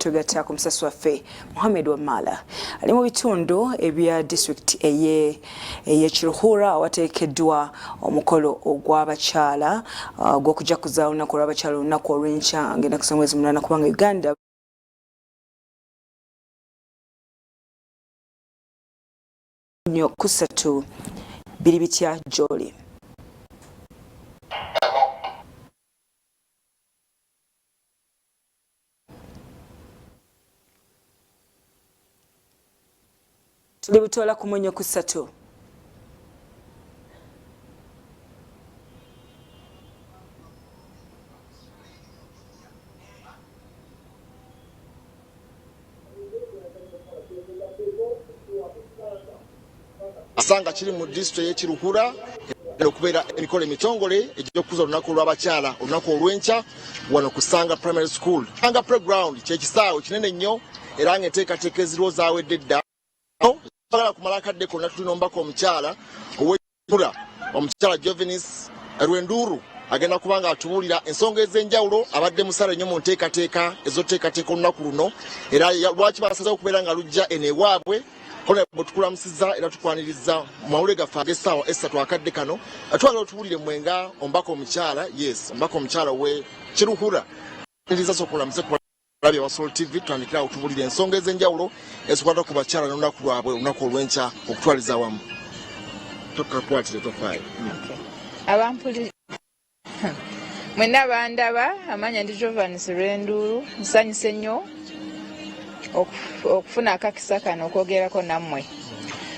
tugatta ku musasi waffe Mohamed Wamala ali mu bitundu ebya district eye Kiruhura awateekeddwa omukolo ogw'abakyala gw'okujaguza olunaku lw'abakyala olunaku olw'enkya ngenda kusoma mwezi munana kubanga Uganda nyo kusatu biri bitya Joli. Tuli butola ku munyo kusatu. Asanga kiri mu district ye Kiruhura okubeera emikolo emitongole egy'okukuza olunaku lw'abakyala olunaku olw'enkya wano ku Sanga Primary School. Sanga Playground kyekisaawe kinene nnyo era ng'enteekateeka eziriwo zaawedde dda. Twagala kumala akadde konna tulinombako omukyala ow'Ekiruhura omukyala Jovenis Rwenduru agenda kuba nga atubuulira ensonga ez'enjawulo abadde musale nnyo mu nteekateeka ez'oteekateeka olunaku luno era lwaki basazeewo okubeera nga lujja eno ewaabwe. Kono tukulamusiza era tukwaniriza mawule gaffe ag'essaawa essatu akadde kano atwala otubulire mwenga ombaka omukyala ombaka omukyala we Kiruhura niriza sokulamuze ku Rabia wa Soul TV tutandikira otubulire ensonga ez'enjawulo ezikwata ku bakyala n'olunaku lwabwe olunaku olw'enkya okutwaliza awamu. Tokakwatire tofayo. Abampuli mwenna bandaba amanya ndi Jovenis Rwenduru nsanyuse nnyo okufuna akakisa kano okwogerako nammwe.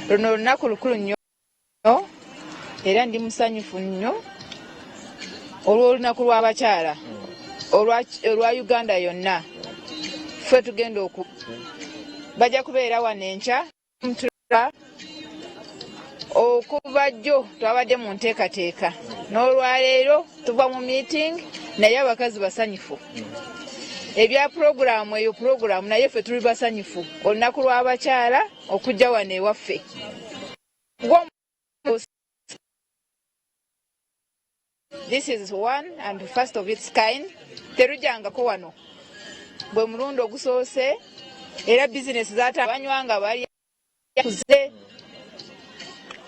Luno olunaku lukulu nnyo era ndi musanyufu nnyo olw'olunaku lw'abakyala olwa Uganda yonna. Ffe tugenda bajja kubeera wano enkya okuva jjo twabadde mu nteekateeka n'olwaleero tuva mu meeting naye abakazi basanyufu. Ebya programu eyo programu naye ffe tuli basanyufu olunaku lw'abakyala okujja wano ewaffe. This is one and first of its kind. Terujjangako wano bwe mulundi ogusoose era bizinesi zaatabanywanga bali kuze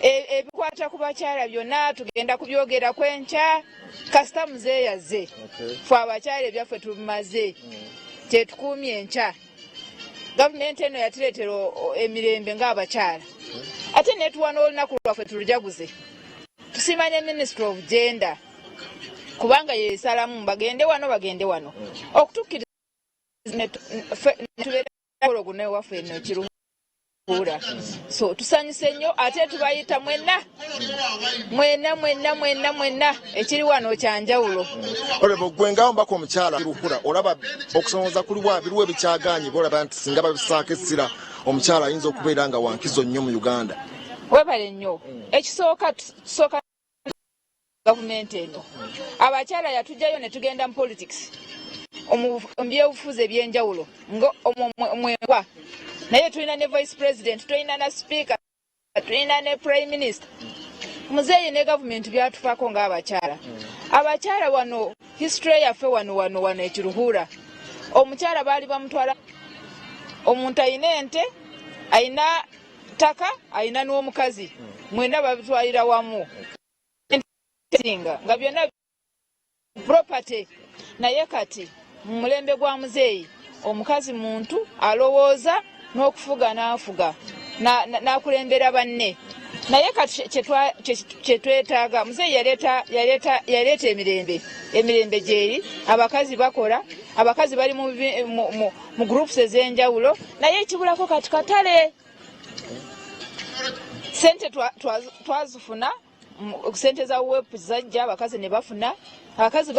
ebikwata ku bakyala byonna tugenda kubyogera kwenkya kasita muze yazze ffe abakyala ebyaffe tubimaze tetukuumye enkya. Gavumenti eno yatuleetera emirembe ng'abakyala ate netuwa n'olunaku lwaffe tulujaguze. Tusimanye Ministry of Gender kubanga yesalamu bagende wano okutukkiriza netubeera gune waffe eno Kiruhura. So tusanyuse nnyo ate tubayita mwenna ekiri wano kyanjawulo. Olwo gwengawo mbaka omukyala Kiruhura olaba okusomoza kuli biriwo ebikyaganye olaba nti singa babisaako essira omukyala ayinza okubeera nga wankizo nnyo mu Uganda. Webale nnyo ekisooka gavumenti eno abakyala yatujjayo ne tugenda mu politics mu byobufuzi ebyenjawulo omwengwa naye tulina ne vice president tulina na speaker tulina ne prime minister. Muzeeyi ne gavumenti byatufaako ng'abakyala. Abakyala wano history yaffe wano ekiruhura omukyala baali bamutwala omuntu ayina ente ayina ttaka ayina n'omukazi mwena babitwalira wamu nga byonna property. Naye kati mu mulembe gwa muzeeyi omukazi muntu alowooza n'okufuga n'afuga n'akulembera banne. Naye kati kyetwetaaga muzeeyi yaleeta emirembe gyeri abakazi bakola abakazi bali mu groups ez'enjawulo naye ekibulako kati katale. Sente twazifuna sente za web zajja abakazi ne bafuna abakazi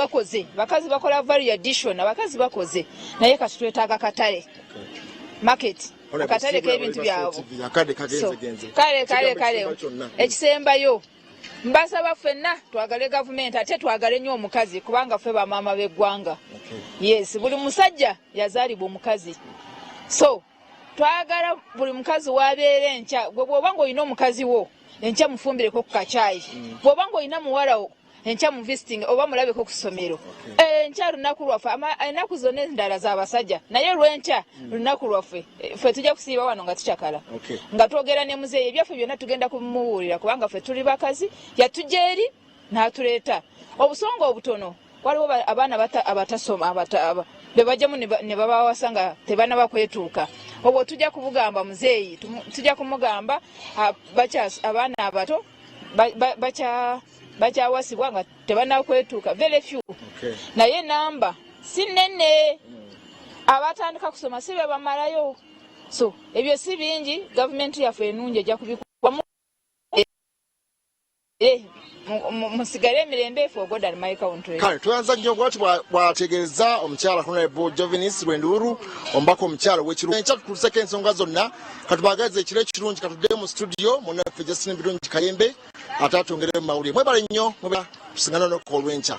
bakola value addition abakazi bakoze naye kati twetaaga katale market akatale k'ebintu byabo. Kale ekisembayo mbasaba ffenna twagale gavumenti ate twagale nnyo omukazi kubanga ffe bamaama b'eggwanga. Yes, buli musajja yazaalibwa omukazi so twagala buli mukazi w'abeera enkya. Gwe bw'oba ng'olina omukazi wo enkya mufumbireko ku kacaayi. Bw'oba ng'olina muwala wo enkya mu visiting oba mulabeko ku ssomero. Enkya lunaku lwaffe ennaku zonna endala z'abasajja naye olw'enkya lunaku lwaffe ffe tujja kusiiba wano nga tukyakala nga twogera ne muzeeyi ebyaffe byonna tugenda kumubuulira kubanga ffe tuli bakazi yatujja eri n'atuleeta obusonga obutono. Waliwo abaana abatasoma be bajjamu ne babawasa nga tebanaba kwetuuka. Obwo tujja kubugamba muzeeyi tujja kumugamba abaana abato bakyawasibwa nga tebanakwetuuka very few. Naye namba si nnene abatandika kusoma si be bamalayo. So ebyo si bingi gavumenti yaffe ennungi ejja kubikubamu musigale emirembe for God and my country. Kale tuanza nnyo gwati bwategeeza omukyala Honorable Jovenis Lwenduru ombako omukyala w'ekiruhura. Enkya tutuuseko ensonga zonna katubagaze ekiro ekirungi katudde mu studio munnaffe Justin Birungi Kayembe ate atongere mu mawulire. Mwebale nnyo mwebale tusingana n'olwenkya.